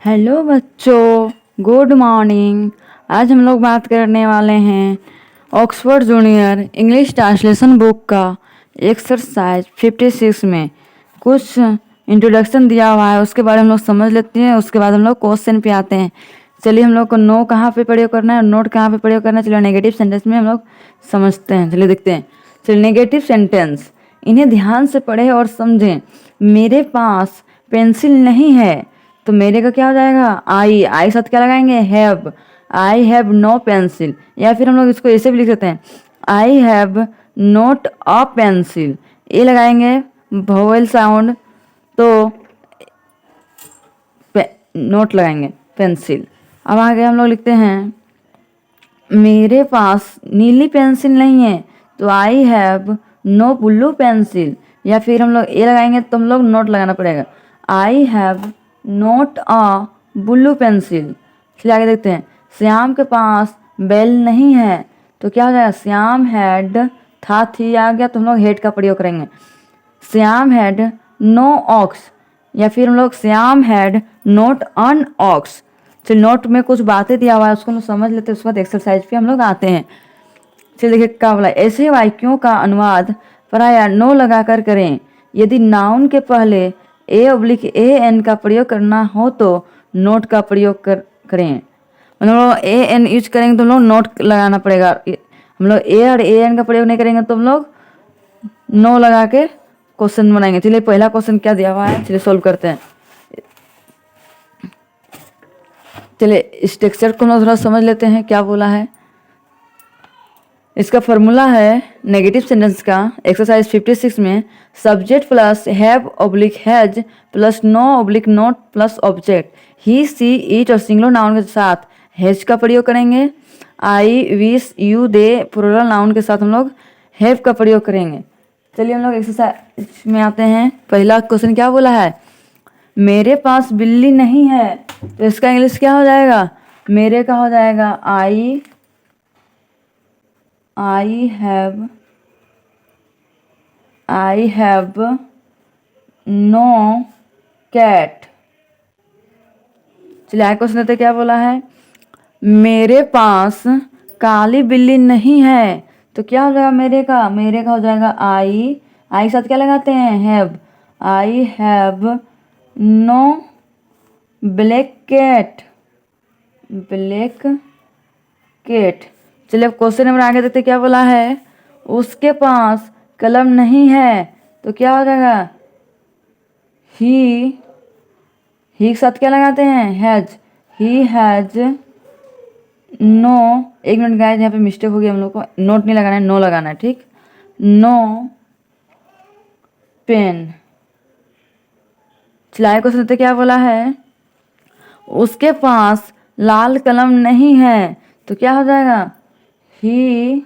Hello बच्चों, good morning. आज हम लोग बात करने वाले हैं Oxford junior English translation book का एक्सरसाइज 56 में कुछ इंट्रोडक्शन दिया हुआ है, उसके बारे में हम लोग समझ लेते हैं। उसके बाद हम लोग क्वेश्चन पे आते हैं। चलिए, हम लोग को नो कहाँ पे प्रयोग करना है और नोट कहाँ पे प्रयोग करना है। चलिए नेगेटिव सेंटेंस में हम लोग समझते हैं। चलिए देखते हैं। चलिए नेगेटिव सेंटेंस, इन्हें ध्यान से पढ़ें और समझें। मेरे पास पेंसिल नहीं है तो मेरे का क्या हो जाएगा? आई साथ क्या लगाएंगे? Have. I have no pencil. या फिर हम लोग इसको ऐसे भी लिख सकते हैं, I have note a pencil. ये लगाएंगे वोवेल साउंड, तो नोट लगाएंगे पेंसिल। अब आगे हम लोग लिखते हैं, मेरे पास नीली पेंसिल नहीं है तो I have no blue pencil. या फिर हम लोग ये लगाएंगे तो हम लोग नोट लगाना पड़ेगा, I have note a blue pencil. चलिए आगे देखते हैं। श्याम के पास बैल नहीं है तो क्या हो जाएगा? श्याम हैड, थी आ गया तो हम लोग हेड का प्रयोग करेंगे। Shyam had no ox. या फिर हम लोग Shyam had not an ox. चलिए नोट में कुछ बातें दिया हुआ है, उसको हम लोग समझ लेते हैं। उसके बाद एक्सरसाइज पे हम लोग आते हैं। चलिए देखिए क्या बोला, ऐसे वाक्यों का अनुवाद प्रायः नो लगाकर करें। यदि नाउन के पहले ए/एन का प्रयोग करना हो तो नोट का प्रयोग करें। मतलब ए एन यूज करेंगे तो हम लोग नोट लगाना पड़ेगा। हम लोग ए और ए एन का प्रयोग नहीं करेंगे तो हम लोग नो लगा के क्वेश्चन बनाएंगे। चलिए पहला क्वेश्चन क्या दिया हुआ है, चलिए सोल्व करते हैं। चलिए स्ट्रक्चर को हम लोग थोड़ा समझ लेते हैं क्या बोला है। इसका फॉर्मूला है नेगेटिव सेंटेंस का एक्सरसाइज 56 में, subject plus have oblique has plus no oblique not plus object. He she it और सिंगुलर नाउन के साथ हैज का प्रयोग करेंगे। I we you they plural noun के साथ हम लोग हैव का प्रयोग करेंगे। चलिए हम लोग एक्सरसाइज में आते हैं। पहला क्वेश्चन क्या बोला है, मेरे पास बिल्ली नहीं है तो इसका इंग्लिश क्या हो जाएगा? मेरे का हो जाएगा I have no cat। चलिए आगे क्वेश्चन देते क्या बोला है, मेरे पास काली बिल्ली नहीं है तो क्या हो जाएगा? मेरे का हो जाएगा आई साथ क्या लगाते हैं? Have. I have no black cat. चलिए अब क्वेश्चन नंबर आगे देखते क्या बोला है, उसके पास कलम नहीं है तो क्या हो जाएगा? ही के साथ क्या लगाते हैं? हैज। ही हैज नो, एक मिनट गाइस, यहाँ पे मिस्टेक हो गई हम लोग को, नोट नहीं लगाना है, नो लगाना है, ठीक। No pain. चलिए क्वेश्चन देते क्या बोला है, उसके पास लाल कलम नहीं है तो क्या हो जाएगा? He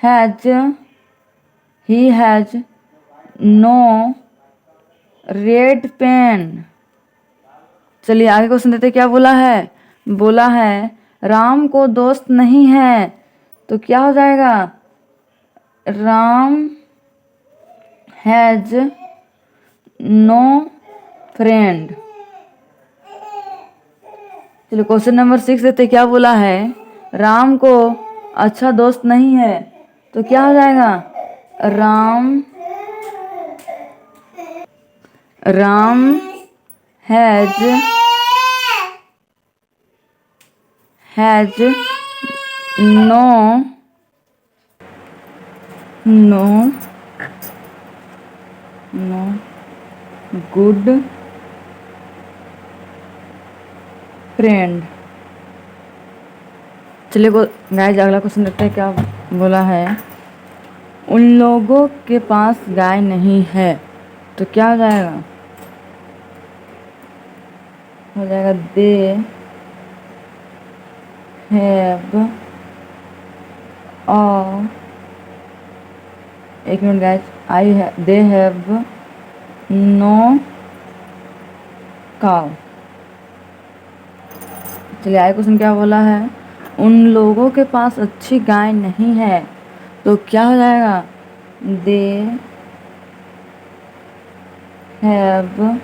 has no red pen. चलिए आगे क्वेश्चन देते क्या बोला है, राम को दोस्त नहीं है तो क्या हो जाएगा? Ram has no friend. चलिए क्वेश्चन नंबर 6 देते क्या बोला है, राम को अच्छा दोस्त नहीं है तो क्या हो जाएगा? Ram has no good friend. चलिए गाइस अगला क्वेश्चन देखते हैं क्या बोला है, उन लोगों के पास गाय नहीं है तो क्या हो जाएगा? दे हैव एक minute guys, they have no cow. चलिए आगे क्वेश्चन क्या बोला है, उन लोगों के पास अच्छी गाय नहीं है तो क्या हो जाएगा? They have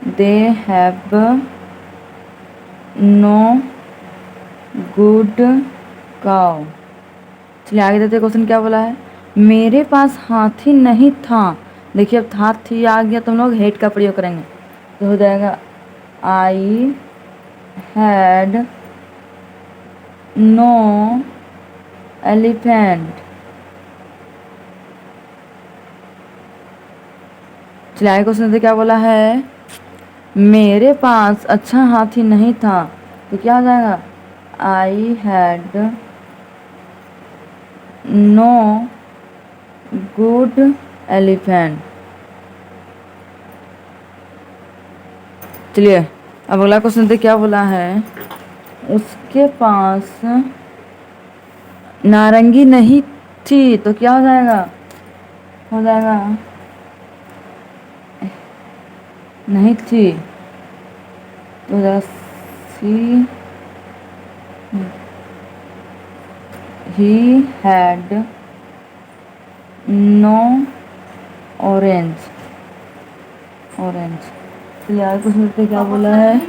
they have no good cow. चलिए आगे देखते क्वेश्चन क्या बोला है। मेरे पास हाथी नहीं था। देखिए अब हाथी आ गया तो हम लोग हेड का प्रयोग करेंगे, तो हो जाएगा आई हैड नो एलिफेंट। चलिए आगे क्वेश्चन देखते क्या बोला है। मेरे पास अच्छा हाथी नहीं था, तो क्या हो जाएगा I had no good elephant. चलिए अब अगला क्वेश्चन देखिए क्या बोला है। उसके पास नारंगी नहीं थी, तो क्या हो जाएगा नहीं थी, तो हो जाएगा सी ही हैड नो ऑरेंज। चलिए आगे क्वेश्चन क्या बोला है।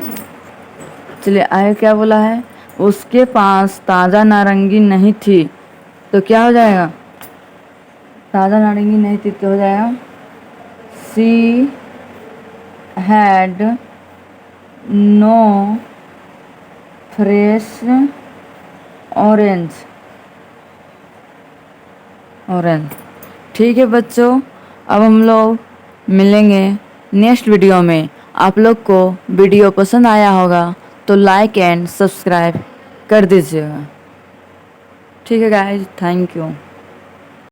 चलिए आगे क्या बोला है। उसके पास ताज़ा नारंगी नहीं थी, तो क्या हो जाएगा ताज़ा नारंगी नहीं थी, तो हो जाएगा she had no fresh orange. ठीक है बच्चों, अब हम लोग मिलेंगे नेक्स्ट वीडियो में। आप लोग को वीडियो पसंद आया होगा तो लाइक एंड सब्सक्राइब कर दीजिएगा। ठीक है गाइज, थैंक यू।